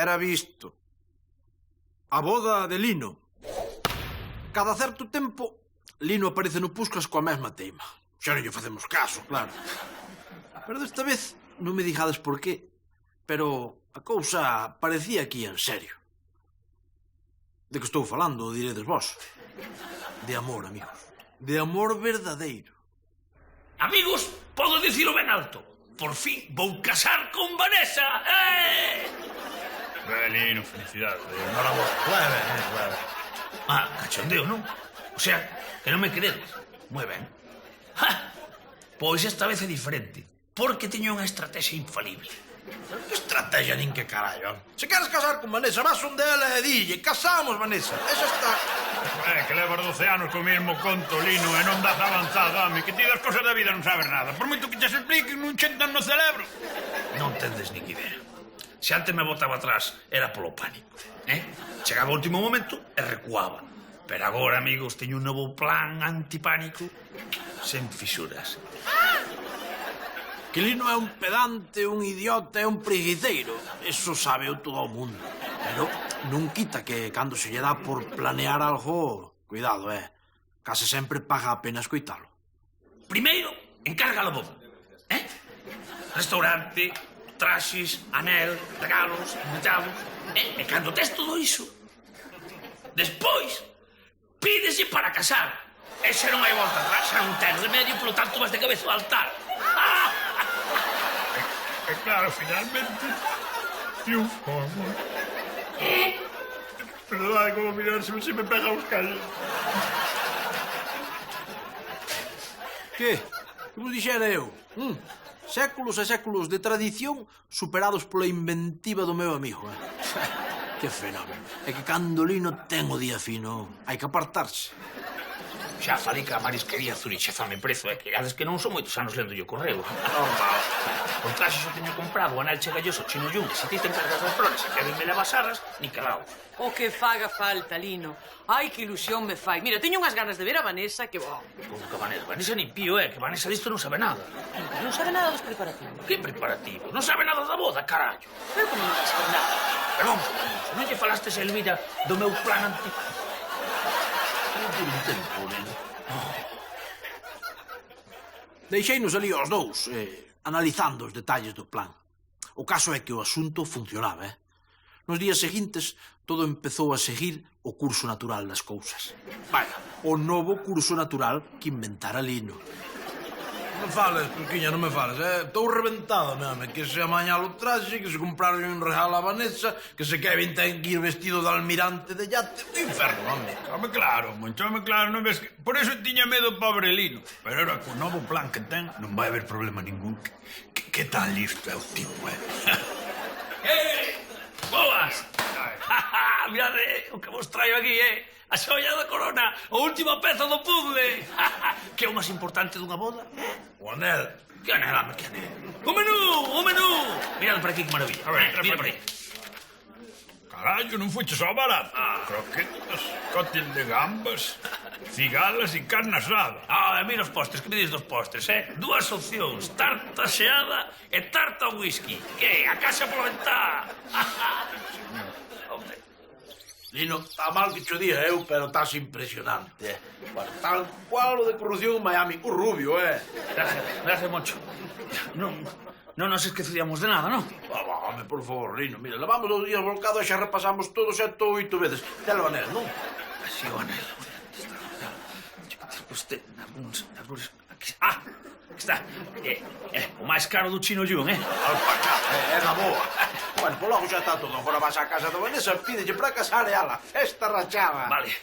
era visto. A boda de Lino. Cada certo tempo, Lino aparece no Puscas coa mesma teima. Xa non lle facemos caso, claro. Pero desta vez, non me digades por qué, pero a cousa parecía aquí en serio. De que estou falando, diredes vos. De amor, amigos. De amor verdadeiro. Amigos, podo dicilo ben alto. Por fin vou casar con Vanessa. Lino, felicidades. Claro. Cachondeo, non? O sea, que non me credes. Moi ben. Pois esta vez é diferente, porque teño unha estrategia infalible. Que estrategia nin que carallo. Se queres casar con Vanessa, vas onde ela e dille: casamos, Vanessa. Esa está... Que levas 12 anos co mesmo conto, Lino, e non das avanzado, home, que ti das cosas da vida non sabes nada. Por moito que te expliquen, non chentan no cerebro. Non tendes nin idea. Se antes me botaba atrás, era polo pánico. Chegaba o último momento e recuaba. Pero agora, amigos, teño un novo plan antipánico sen fisuras. Que Lino é un pedante, un idiota e un preguiceiro. Eso sabe o todo o mundo. Pero non quita que cando se lle dá por planear algo, cuidado, case sempre paga a pena escoitalo. Primeiro, encarga a boda. Restaurante, traxes, anel, regalos, invitados. E cando tes todo iso, despois, pídese para casar. E se non hai volta atrás, xa non ten remedio, polo tanto vas de cabeza ao altar. E claro, finalmente, triunfamos. Perdón, como mirárseme se me pega os callos. Que? Que vos dixera eu? Séculos e séculos de tradición superados pola inventiva do meu amigo. Que fenómeno. É que cando Lino ten o día fino, hai que apartarse. Xa falei que a marisquería Zuriche fame prezo, que gades que non son moitos anos lendo o correo. Con traxe xo teño comprado, o anel chegalloso chino yungue, se ti te encargas das flores e queren me levas arras, ni calaos. O que faga falta, Lino. Ai, que ilusión me fai. Mira, teño unhas ganas de ver a Vanessa que... Como que Vanessa nin pío, que Vanessa disto non sabe nada. Non sabe nada dos preparativos. Que preparativo? Non sabe nada da boda, carallo. Pero como non sabe nada? Pero non lle falastes a Elvira do meu plan antipánico. Por un tempo, neno. Deixeinos ali os dous, analizando os detalles do plan. O caso é que o asunto funcionaba, Nos días seguintes, todo empezou a seguir o curso natural das cousas. Vaya, o novo curso natural que inventara Lino. Non me fales, Turquiña, non me fales, Estou reventado, name. Que se amaña o traxe, que se compraron un regalo a Vanessa, que se Kevin ten que ir vestido de almirante de yate. Do inferno, home. Home, claro, monchome claro, non ves que... Por eso tiña medo pobre Lino. Pero ahora, co novo plan que ten, non vai haber problema ningún. Que tan listo é o tipo, Boas! Mirade o que vos traio aquí, A xoia da corona, a última peza do puzzle. Que é o máis importante dunha boda? O anel. Que anel, home, que anel? O menú! Mirad por aquí, que maravilla. A ver, mira por aí. Carallo, non fuches ao barato. Croquetas, cóctel de gambas, cigalas e carne asada. Mira os postres, que me dices dos postres, Dúas opcións, tarta xeada e tarta ao whisky. Que? A casa pola ventá. Lino, está mal que cho día eu, pero estás impresionante, Bueno, tal cual o de corrupción en Miami. O rubio, Gracias, Moncho. Non nos esqueceríamos de nada, non? Home, por favor, Lino, mira, levamos 2 días volcados e xa repasamos todo 7 ou 8 veces. Telo anel, non? Así o anel. Despois ten algúns... Aquí está. O máis caro do chino yun, Alpaca, é da boa. Bueno, por logo xa está todo. Agora vas á casa de Vanessa, pídelle para casar e ala. Festa rachada. Vale.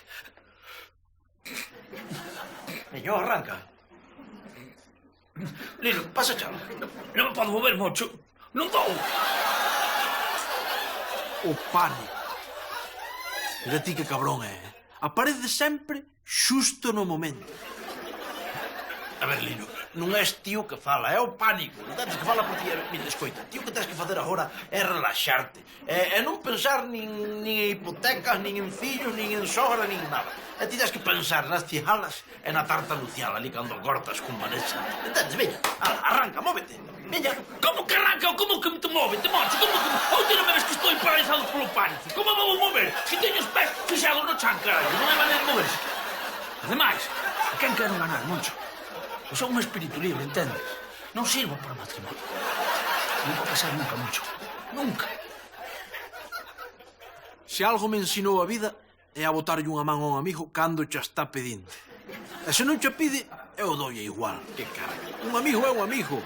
Señor, arranca. Lino, pasa chalo. Non me podo mover, Moncho. Non dou. O pánico. Mira ti que cabrón Aparece sempre xusto no momento. A ver, Lino, non és tío que fala, é o pánico. Non tens que fala por ti. Mira, escoita, tío, que tens que facer agora é relaxarte. É non pensar nin en hipotecas, nin en fillos, nin en sogra, nin nada. E ti tens que pensar nas cigalas e na tarta lucial ali cando cortas con Vanessa. Entendes? Veña, arranca, móvete. Veña. Como que arranca ou como que te move, te moncho? Como que... Onde non me ves que estou paralizado polo pánico? Como me vou mover? Se teño os pés fixados no chan, carallo. Non hai maneira de moverse. Ademais, a quen quero ganar, moncho? Eu sou un espírito libre, entendes? Non sirvo para matrimonio. Non vou casar nunca, moncho. Nunca. Se algo me ensinou a vida é a botarlle unha man a un amigo cando xa está pedindo. E se non xa pide, eu doulle igual. Que carallo. Un amigo é un amigo.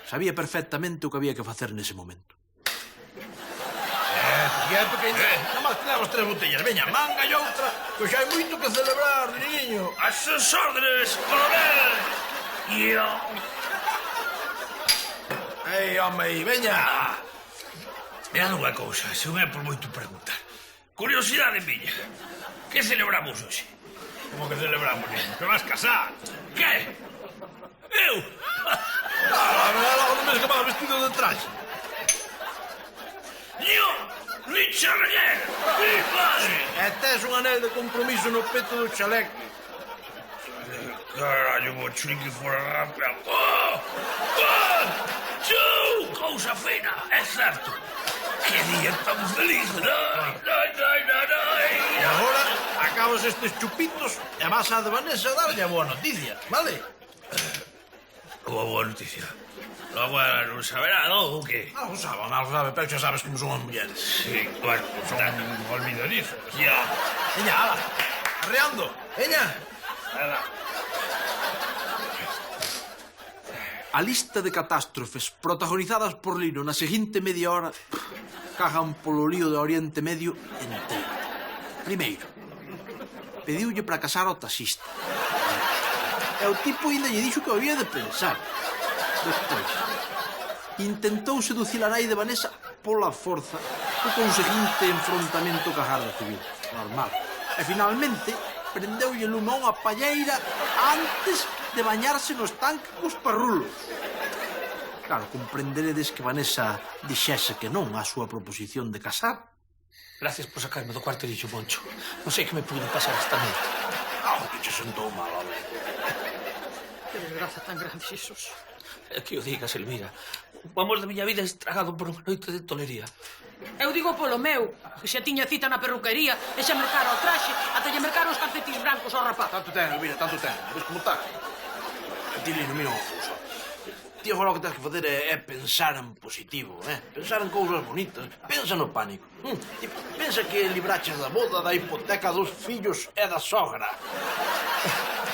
Sabía perfectamente o que había que facer nese momento. Quieto que nada máis que levas 3 botellas. Veña, manga e outra, que xa hai moito que celebrar, niño. A sus órdenes, coronel. Yo. Ei, home, veña. Mirad unha cousa, se non é por moito preguntar. Curiosidade miña. Que celebramos hoxe? Como que celebramos, niño? Que vas casar? Que? Eu? Logo non ves que vas vestido de traxe. Yo, Richard Reguer, mi padre. E tes un anel de compromiso no peto do chaleco. Carallo, mocho, ni que fora rápido. Oh! Oh! Chou! Cousa fina, é certo. Que día tan feliz, non? E agora acabas estes chupitos e vas a de Vanessa a darlle a boa noticia, vale? Boa noticia. Logo ela non saberá, non? O que? Algo sabe, pero xa sabes como son as mulleres. Sí, bueno, Son olvidadizos. ya. Veña, ala, arreando, veña. A lista de catástrofes protagonizadas por Lino na seguinte media hora cagan polo lío do Oriente Medio inteiro. Primeiro, pediulle para casar ao taxista. E o tipo ainda lle dixo que o había de pensar. Despois, intentou seducir a nai de Vanessa pola forza co conseguinte enfrontamento ca Garda Civil. Normal. E finalmente, prendeulle lume a unha palleira antes de bañarse no estanque cos parrulos. Claro, comprenderedes que Vanessa dixese que non á súa proposición de casar. Gracias por sacarme do cuartelillo, Moncho. Non sei que me pude pasar esta noite. Que che sentou mal, home. Que desgraza tan grande, Xesus. É que o digas, Elvira. O amor da miña vida é estragado por unha noite de tolería. Eu digo polo meu, que xa tiña cita na perruquería e xa mercaron o traxe, ata lle mercaron os calcetís brancos ao rapaz. Tanto ten, Elvira, tanto ten. Ves como está? Tilino, mira unha cousa. Ti agora o que tens que facer é pensar en positivo, pensar en cousas bonitas. Pensa no pánico. Pensa que libraches da boda, da hipoteca dos fillos e da sogra.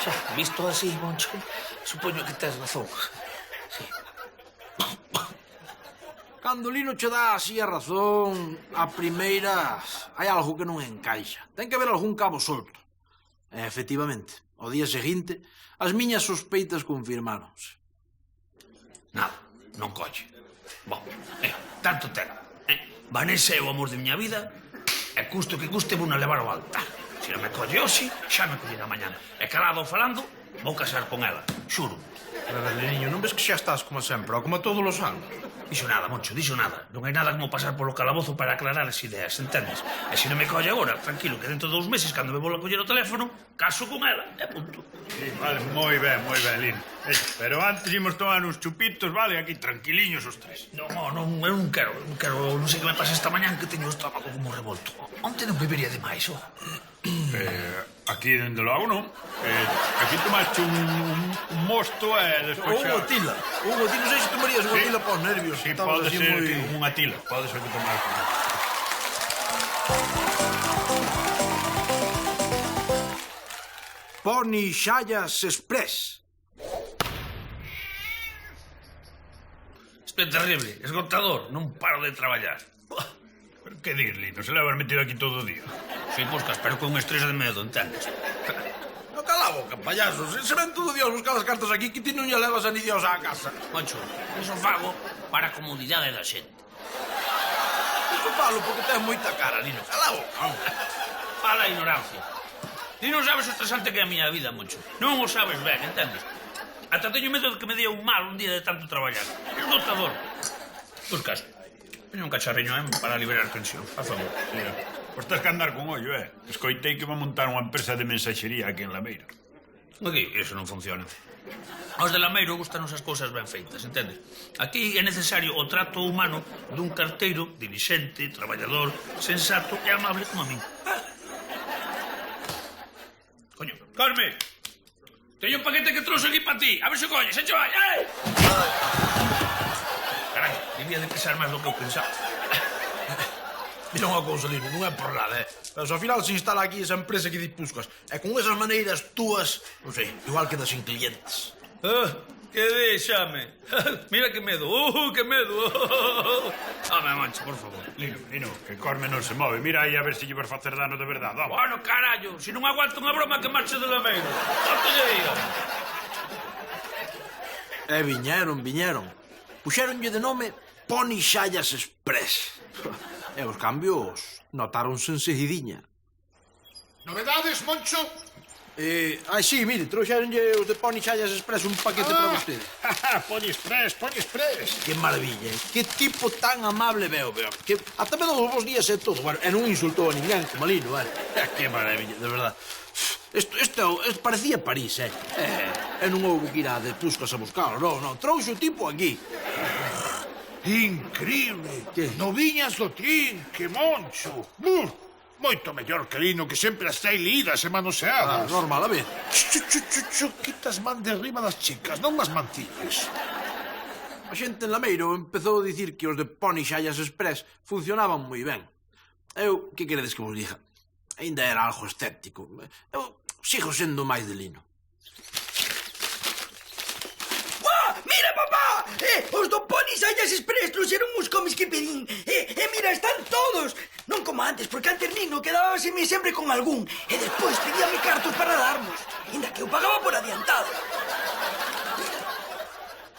Xa, visto así, Moncho, supoño que tes razón. Sí. Cando Lino che dá así a razón, a primeira hai algo que non encaixa. Ten que haber algún cabo solto. E, efectivamente, ao día seguinte, as miñas sospeitas confirmáronse. Nada, non colle. Bom, tanto ten. Vanessa é o amor de miña vida e custo que custe vou na levar ao altar. Se non me colle hoxe, xa me collirá mañana. E calado falando, vou casar con ela, xuro. Pero, niño, non ves que xa estás como sempre, ou como todos os anos? Dixo nada, Moncho, dixo nada. Non hai nada como pasar polo calabozo para aclarar as ideas, entendes? E se non me colle agora, tranquilo, que dentro de 2 meses, cando me vou a coller o teléfono, caso con ela, e punto. Sí, vale, moi ben, Lino. Pero antes imos tomar uns chupitos, vale, aquí tranquiliños os tres. Non, eu non quero, non sei que me pasa esta mañán que teño o estómago como revolto. Onte non bebería demais, ó. Aquí, dende logo, non? Aquí tomaste un mosto e despois Ou unha tila. Non sei se tomarías unha tila para os nervios. Sí, Estabas pode así ser moi- unha tila, pode ser que tomaste. Pony Xallas Express. Isto é terrible, esgotador, non paro de traballar. Pero que dir, Lino, se levas metido aquí todo o día. Soy poscas, pero con estrés de medo, entendes? No cala a boca, payaso. Se ven todo Dios buscar as cartas aquí que ti non lle levas a ni Dios á casa. Moncho, iso fago para a comodidade da xente. Iso falo porque tens moita cara, Lino. Cala a boca. Fala a ignorancia. Ti non sabes o estresante que é a miña vida, Moncho. Non o sabes ben, entendes? Ata teño medo de que me dea un mal un día de tanto traballar. Esgotador. Pois caso, teño un cacharriño para liberar tensión, a favor. Mira, pois tens que andar con ollo, Escoitei que va montar unha empresa de mensaxería aquí en Lameiro. Aquí, eso non funciona. Aos de Lameiro gustanos as cousas ben feitas, entendes? Aquí é necesario o trato humano dun carteiro dilixente, traballador, sensato e amable como a min. Coño, Carme! Teño un paquete que trouxe aquí para ti. A ver se colles, eche vai, Carai, debía de pesar máis do que eu pensaba. Mira unha cousa, Lino, non é por nada, Pero se ao final se instala aquí esa empresa que di Puscas, e con esas maneiras túas, non sei, igual quedas sin clientes. Que deixame. Mira que medo, que medo. Home, Mancho, por favor. Lino, que Corme non se move. Mira aí a ver se lle vas facer dano de verdade. Vamos. Bueno, carallo, se non aguanto unha broma que marche de Lameiro. Tóquelle aí, Viñeron. Puxéronlle de nome Pony Xallas Express. E os cambios notáronse enseguidiña. Novedades, Moncho? Sí, mire, trouxeronlle os de Pony Xallas Express un paquete para vostede. Pony Express. Que maravilla, Que tipo tan amable veo. Que ata me dou os bons días e todo. Bueno, e non insultou a ninguén, como Lino, Que maravilla, de verdad. Isto parecía París, E non houve que ir a de Puscas a buscarlo, non. Trouxe o tipo aquí. Increíble. Que? Noviñas do trin, que Moncho. Moito mellor que Lino, que sempre as trai lidas e manoseadas. Normal, a ver. Quitas man de arriba das chicas, non as mantilles. A xente en Lameiro empezou a dicir que os de Pony Xallas Express funcionaban moi ben. Eu, que queredes que vos diga? Ainda era algo escéptico. Eu sigo sendo máis de Lino. Mira, papá! Os do Pony Xallas Express trouxeron uns cómics que pedín. Mira, están todos. Non como antes, porque antes Nino quedábaseme sempre con algún. E despois pedíame cartos para darmos. Ainda que eu pagaba por adiantado.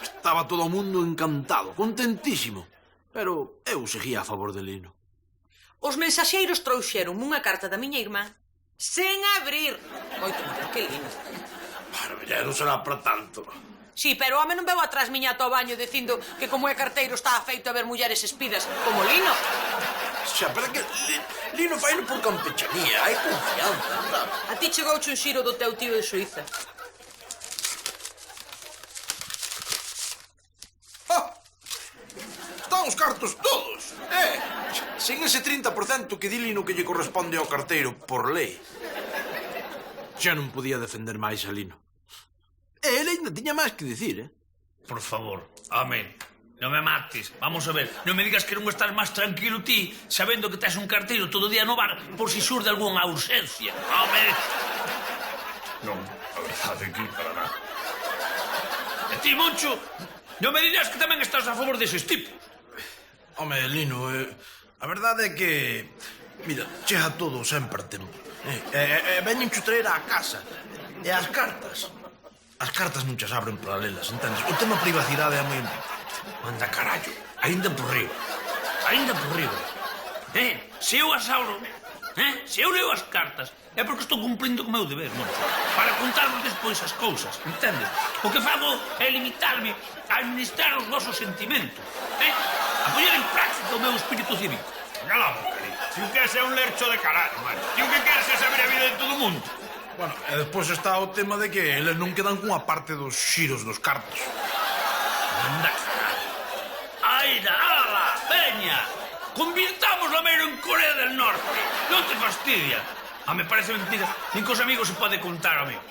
Estaba todo o mundo encantado, contentísimo. Pero eu seguía a favor de Lino. Os mensaxeiros trouxeron unha carta da miña irmá sen abrir. Moito mellor que Lino. Ya non será para tanto. Sí, pero o home non veu atrás miña ata o baño dicindo que como é carteiro está afeito a ver mulleres espidas como Lino. Xa, pero que Lino faino por campechanía, hai confianza. A ti chegouche un xiro do teu tío de Suiza. Están os cartos todos, Sen ese 30% que di Lino que lle corresponde ao carteiro por lei. Xa non podía defender máis a Lino. E ele ainda tiña máis que dicir, Por favor, home, non me mates. Vamos a ver, non me digas que non estás máis tranquilo ti sabendo que tes un carteiro todo o día no bar por si surde algunha urxencia. Home! Non, a verdade que para nada. E ti, Moncho, non me dirás que tamén estás a favor deses tipos. Home, Lino, a verdade é que... Mira, chega todo sempre a tempo. Veñen chutreira á casa. E as cartas... As cartas non chas abren para lelas, entendes? O tema privacidade é moi importante. Anda carallo, ainda por riba. Ainda por riba. Se eu as abro, se eu leo as cartas, é porque estou cumplindo co meu deber, Moncho. Para contarvos despois as cousas, entendes? O que fago é limitarme a administrar os vosos sentimentos, a poñer en práctica o meu espírito cívico. Cala a boca, Lino. Si o que és é un lercho de caralho, man. Si o que queres é saber a vida de todo o mundo. Bueno, e despois está o tema de que eles non quedan cunha parte dos xiros dos cartos. Anda caralho. Aida, ala, veña. Convirtamos Lameiro en Corea del Norte. Non te fastidia. Me parece mentira. Nin cos amigos se pode contar, amigo.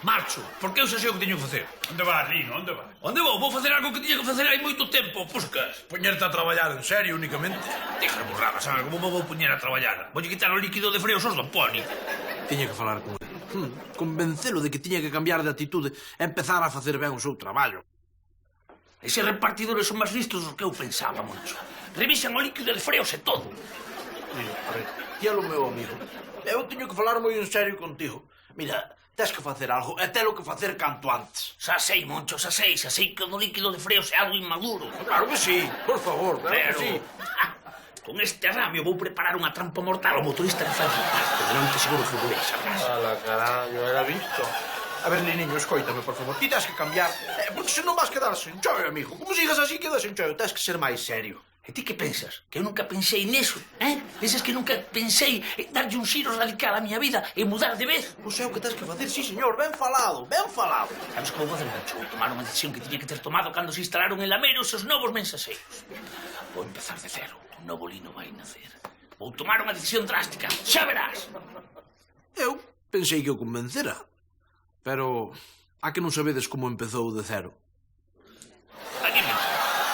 Marcho, porque eu xa sei o que teño que facer. Onde vas, Lino? Onde vas? Onde vou? Vou facer algo que tiña que facer hai moito tempo, Puscas. Poñerte a traballar en serio únicamente. Deja de burradas, sabe? Como vou poñer a traballar? Voulle quitar o líquido de freos aos do Pony. Tiña que falar con ele. Convencelo de que tiña que cambiar de atitude e empezar a facer ben o seu traballo. Eses repartidores son máis listos do que eu pensaba, Moncho. Revisan o líquido de freos e todo. Mira, a ver, tíalo meu amigo. Eu teño que falar moi en serio contigo. Mira, tes que facer algo e telo que facer canto antes. Xa sei, Moncho, xa sei que o líquido de freos é algo inmaduro. Claro que sí, por favor, claro Pero... que sí. Con este arramio vou preparar unha trampa mortal ao motorista que fai un pasto delante seguro futbolés, sabrás? Ala, carallo, era visto. A ver, Liniño, escoítame, por favor. Ti tens que cambiar, porque se non vas quedar sen choio, amigo. Como sigas así, quedas sen choio. Tens que ser máis serio. E ti que pensas? Que eu nunca pensei neso, eh? Pensas que nunca pensei darlle un xiro radical á miña vida e mudar de vez? Pois é o que tens que facer, sí, señor. Ben falado, ben falado. Sabes que vou facer mucho? Vou tomar unha decisión que tiña que ter tomado cando se instalaron en Lameros os novos mensaxeiros. Vou empezar de cero. Un novo lino vai nacer. Vou tomar unha decisión drástica. Xa verás. Eu pensei que o convencera. Pero, a que non sabedes como empezou de cero? Aquí mesmo.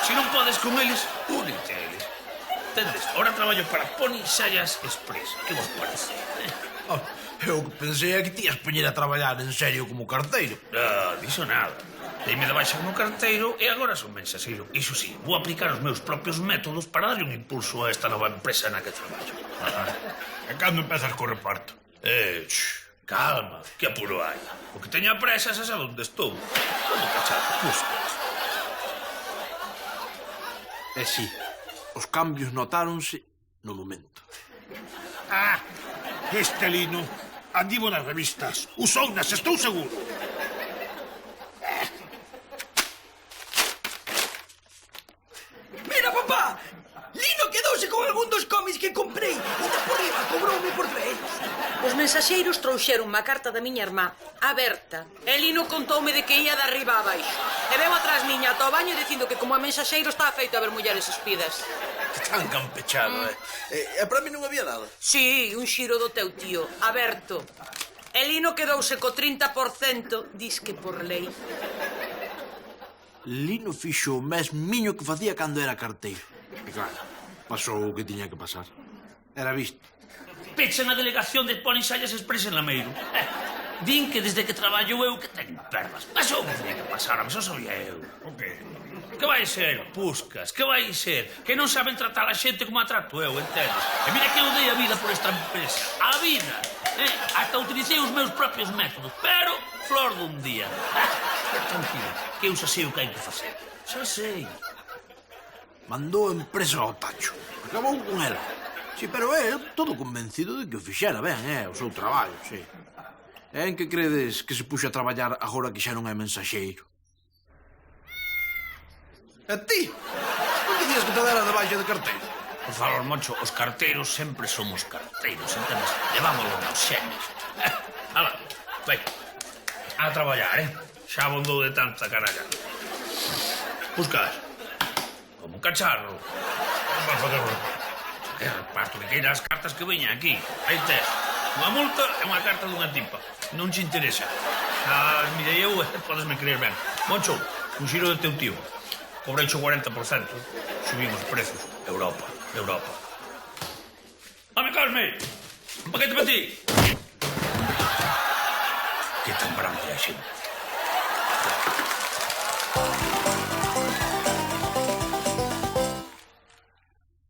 Se non podes con eles, únete a eles. Entendes? Ahora traballo para Pony Xallas Express. Que vos parece? Eu que pensei que tías poñer a traballar en serio como carteiro. Non, dixo nada. Deime de baixa no carteiro e agora son mensaxeiro. Iso sí, vou aplicar os meus propios métodos para darlle un impulso a esta nova empresa na que traballo. E cando empezas co reparto? Calma, que apuro hai. O que teña presa xa sabe onde estou. Como cachar puscas. E sí, os cambios notáronse no momento. Este lino andivo nas revistas. Usounas, estou seguro. Mira, papá! Lino quedouse con algún dos cómics que comprei e de por riba cobroume por traelos. Os mensaxeiros trouxeron unha carta da miña irmá, a Berta. E Lino contoume de que ia de arriba a baixo. E veu atrás miña ata o baño dicindo que como a mensaxeiro estaba feito a ver mulleres espidas. Tan campechado, E para mí non había nada. Sí, un xiro do teu tío, Aberto. E Lino quedouse co 30%, disque por lei. Lino fixo o mesmiño que facía cando era carteiro. E claro, pasou o que tiña que pasar. Era visto. Pechan a delegación de Pony Xallas Express en Lameiro. Din que desde que traballo eu que teño perdas. Pasou o que tiña que pasar, a só sabía eu. O que? Que vai ser, puscas? Que vai ser? Que non saben tratar a xente como a trato eu, entendes? E mira que eu dei a vida por esta empresa. A vida! Hasta utilicei os meus propios métodos. Pero, flor dun día. Tranquilo, que eu xa sei o que hai que facer. Xa sei. Mandou a empresa ao tacho. Acabou con ela. Sí, pero el todo convencido de que o fixera ben, o seu traballo, sí. E en que credes que se puxo a traballar agora que xa non é mensaxeiro? E ti? Non dicías que te dera de baixa de carteiro? Por favor, Moncho, os carteiros sempre somos carteiros, entendes? Levámoslo nos xenes. Ala, vai. A traballar, Xa abondou de tanta caralla. Puscas. Como un cacharro. Non vas facer reparto. Que reparto que queira as cartas que veñan aquí. Aí tes. Unha multa e unha carta dunha tipa. Non te interesa. Xa mirei eu, podesme creer ben. Moncho, un xiro de teu tío. Cobrei o 40%. Subimos prezos. Europa. Home, Cosme! Un paquete para ti. Que tan branca é a xente.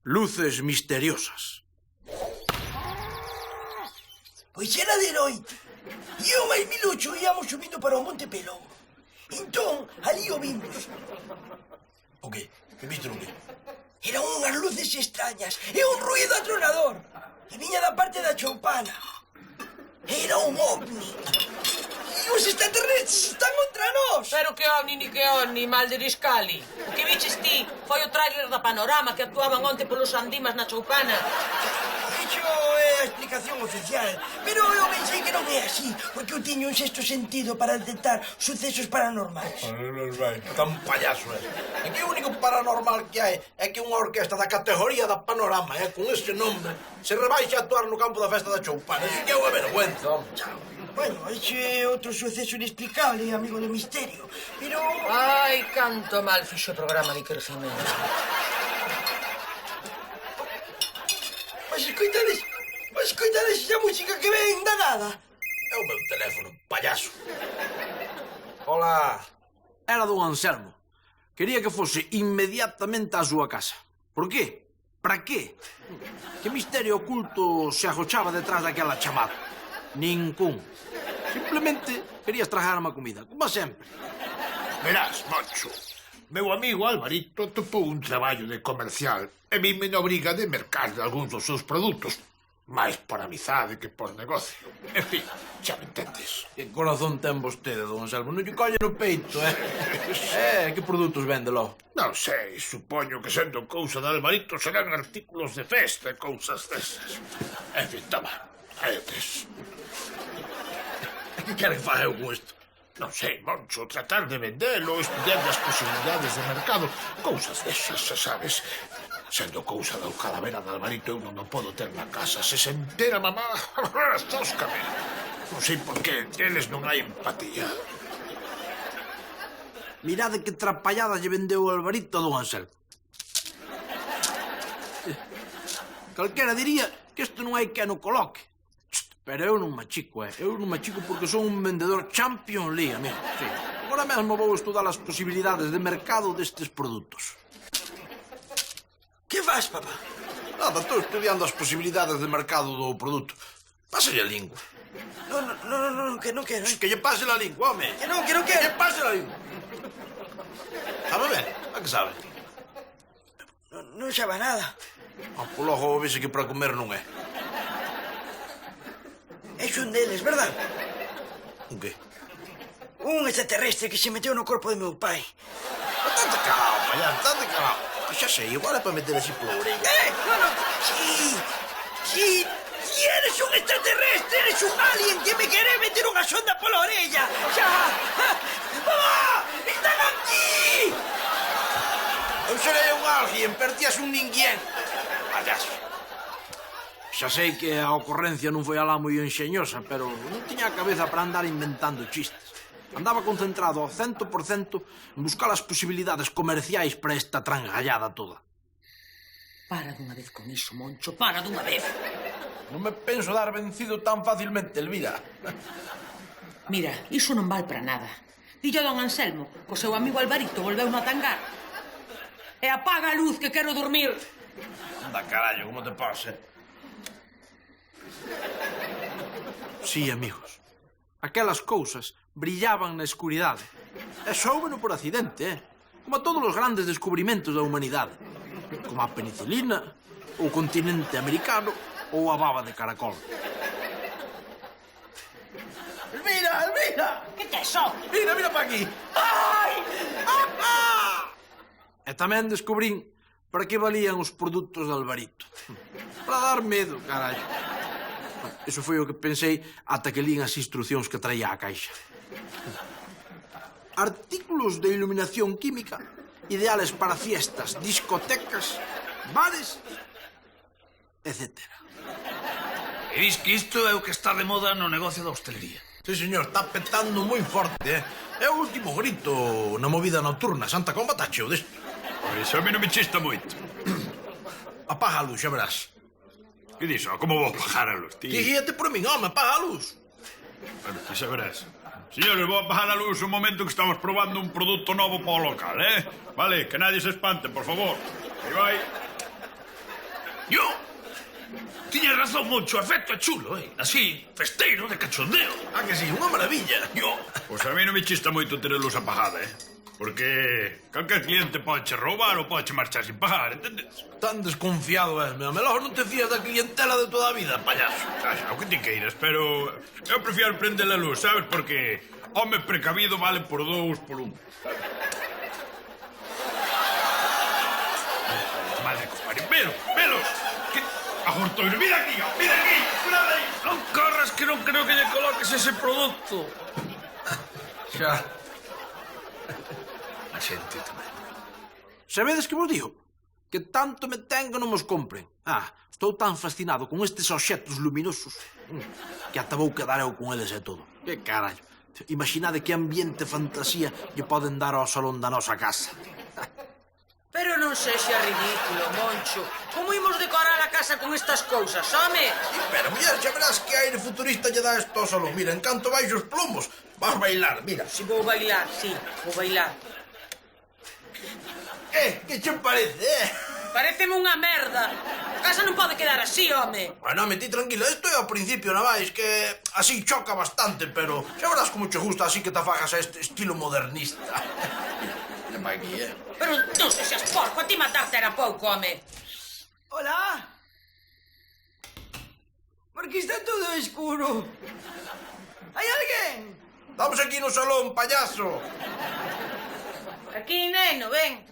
Luces misteriosas. Pois era de noite. E eu máis Milucho íamos subindo para o Monte Pelón. Entón, ali o vimos. O que? Que viste o que? Eran unhas luces extrañas e un ruido atronador. E viña da parte da choupana. Era un ovni. E os extraterrestres están contra nós. Pero que ovni ni que ovni, mal de Riscali. O que viches ti foi o tráiler da Panorama que actuaban onte polos Andimas na choupana. Iso é a explicación oficial. Pero eu pensei que non é así, porque eu tiño un sexto sentido para detectar sucesos paranormais. Tan payaso, É que o único paranormal que hai é que unha orquesta da categoría da Panorama, con ese nombre, se rebaixa a actuar no campo da festa da choupana. Iso que é unha vergüenza, home. Bueno, ese é outro suceso inexplicable, amigo do misterio. Pero... Ai, canto mal fixo o programa de Iker Jiménez. Mas escoitades esa música que ven da nada. É o meu teléfono, payaso. Hola. Era don Anselmo. Quería que fose inmediatamente á súa casa. Por qué? Para qué? Que misterio oculto se agochaba detrás daquela chamada? Ningún. Simplemente quería estragarme a comida, como sempre. Verás, Moncho, meu amigo Alvarito topou un traballo de comercial e vime na obriga de mercar de algúns dos seus produtos. máis por amizade que por negocio. En fin, xa me entendes. Que corazón ten vostede, don Anselmo? Non lle colle no peito, que produtos vende lo? Non sei, supoño que sendo cousa de Alvarito serán artículos de festa e cousas desas. En fin, toma, aí o tes. Que quere que faga eu con isto? Non sei, Moncho, tratar de vendelo, estudiar as posibilidades de mercado, cousas desas, sabes? Sendo cousa da calavera de Alvarito, eu non o podo ter na casa. Se se entera, mamá, tóscame. Non sei por que eles non hai empatía. Mirade que trapallada lle vendeu o Alvarito a don Anselmo. Calquera diría que isto non hai que no coloque. Pero eu non machico, Eu non machico porque son un vendedor Champions League, amigo. Sí. Agora mesmo vou estudar as posibilidades de mercado destes produtos. Que faz, papá? Nada, estou estudiando as posibilidades de mercado do produto. Pásale a lingua. Non, que non quero. Que lle pase a lingua, home. Que non quero. Que lle pase a lingua. Sabe ben? A que sabe? Non sabe nada. Por logo vese que para comer non é. É un deles, verdad? Un que? Un extraterrestre que se meteu no corpo de meu pai. Tante calma, ya, tante calma. Xa sei, igual é para meter así pola orella. Non. Sí, eres un extraterrestre, eres un alien que me quere meter unha sonda pola orella. Xa. Mamá, están aquí. Eu serei un alien, pertías un ninguén. Payaso. Xa sei que a ocorrencia non foi alá moi enxeñosa, pero non tiña a cabeza para andar inventando chistes. Andaba concentrado ao 100% en buscar as posibilidades comerciais para esta trangallada toda. Para dunha vez con iso, Moncho, para dunha vez. Non me penso dar vencido tan facilmente, Elvira. Mira, iso non vale para nada. Dille a don Anselmo, co seu amigo Alvarito volveu a tangar. E apaga a luz que quero dormir. Anda, carallo, como te pasa? Sí, amigos. Aquelas cousas brillaban na escuridade. E soubeno por accidente, Como todos os grandes descubrimentos da humanidade. Como a penicilina, o continente americano ou a baba de caracol. Elvira, Elvira! Que te so? Mira, mira para aquí. Ai! E tamén descubrín para que valían os produtos de Alvarito. Para dar medo, carallo. Eso foi o que pensei ata que lín as instruccións que traía a caixa. Artículos de iluminación química ideales para fiestas, discotecas, bares, etc. E dis que isto é o que está de moda no negocio da hostelería. Sí, señor, está petando moi forte, É o último grito na movida nocturna. Santa Comba está cheo desto. Pois a mí non me chista moito. Apaga a luz, xa verás. Que diso? Como vou apagar a luz, tío? Guíate por min, home, apaga a luz. Bueno, que xa verás. Señores, vou apagar a luz un momento que estamos probando un produto novo para o local, Vale, que nadie se espante, por favor. Aí vai. Yo tiña razón, Moncho, efecto é chulo, Así, festeiro, de cachondeo. Ah, que sí, unha maravilla. Yo, Pois a mí non me chista moito ter a luz apagada, Porque calquer cliente pode roubar ou pode marchar sin pagar, entendes? Tan desconfiado és, meu. Melor non te fías da clientela de toda a vida, payaso. O que ti queiras, pero eu prefiero prender a luz, sabes? Porque home precavido vale por 2 por 1. Madre, compadre, velos! Que... Agortoiro, mira aquí, cuidado aí! non corras que non creo que lle coloques ese produto. Xa. A xente tamén. Sabedes que vos digo? Que tanto me ten que non mos compren. Estou tan fascinado con estes obxectos luminosos que ata vou quedar eu con eles e todo. Que carallo. Imaginade que ambiente fantasía lle poden dar ao salón da nosa casa. Pero non sexa ridículo, Moncho. Como imos decorar a casa con estas cousas, home? Pero, muller, xa verás que aire futurista lle dá isto ao salón. Mira, en canto baixo os plomos, vas bailar, mira. Si vou bailar, sí, vou bailar. Que che parece, Paréceme unha merda. A casa non pode quedar así, home. Bueno, metí tranquila, isto é ao principio, non vais, que así choca bastante, pero xa verás como che gusta así que te fagas a este estilo modernista. Ven pa aquí, Pero non sexas porco, a ti matarte era pouco, home. Hola. Porque está todo escuro. Hai alguén? Estamos aquí no salón, payaso. Aquí, neno, ven.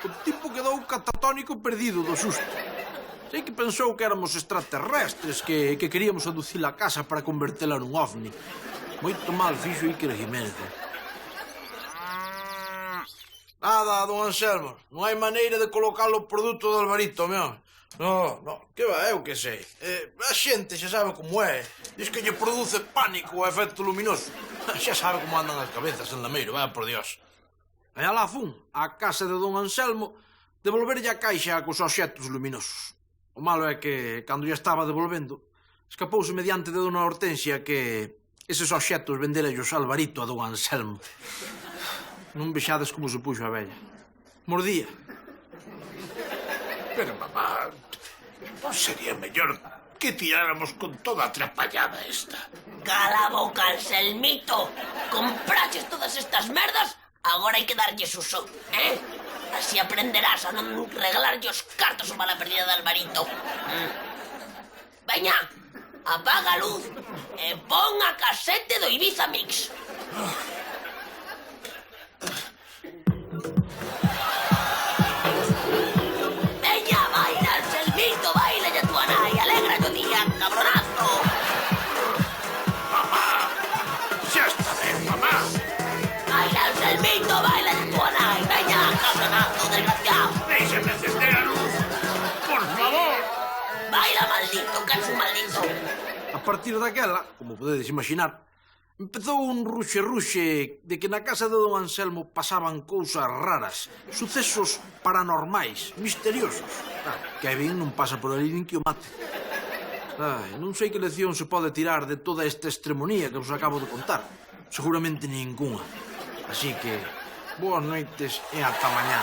O tipo quedou catatónico perdido do susto. Sei que pensou que éramos extraterrestres, que queríamos aducir a casa para convertela nun ovni. Moito mal fixo Iker Jiménez. Nada, don Anselmo. Non hai maneira de colocar o produto do Alvarito, meu. No, que va, eu que sei. A xente xa sabe como é. Diz que lle produce pánico o efecto luminoso. Xa sabe como andan as cabezas en Lameiro, vaya por Dios. E alá fun, á casa de don Anselmo, devolverlle a caixa cos obxectos luminosos. O malo é que, cando ya estaba devolvendo, escapouse mediante de dona Hortensia que eses obxectos venderellos Alvarito a don Anselmo. Non vexades como se puxo a vella. Mordía. Pero, mamá, non sería mellor que tiráramos con toda a atrapallada esta? Cala a boca, Anselmito. Compraches todas estas merdas, agora hai que darlles uso, eh? Así aprenderás a non regalarlle os cartos ou mala perdida de Alvarito. Veña, apaga a luz e pon a casete do Ibiza Mix. Veña, baila, Anselmito, baila ya tua nai, alegra o día, cabronazo. Mamá, xa está ben, mamá. Baila, Anselmito, baila ya tua nai, veña, cabronazo, desgraciado. Déixame encender a luz, por favor. Baila, maldito, que es un maldito. A partir daquela, como podedes imaginar, empezou un ruxe de que na casa de don Anselmo pasaban cousas raras, sucesos paranormais, misteriosos. Que a ben non pasa por ali nin que o mate. Non sei que lección se pode tirar de toda esta extremonía que vos acabo de contar. Seguramente ninguna. Así que, boas noites e ata mañá.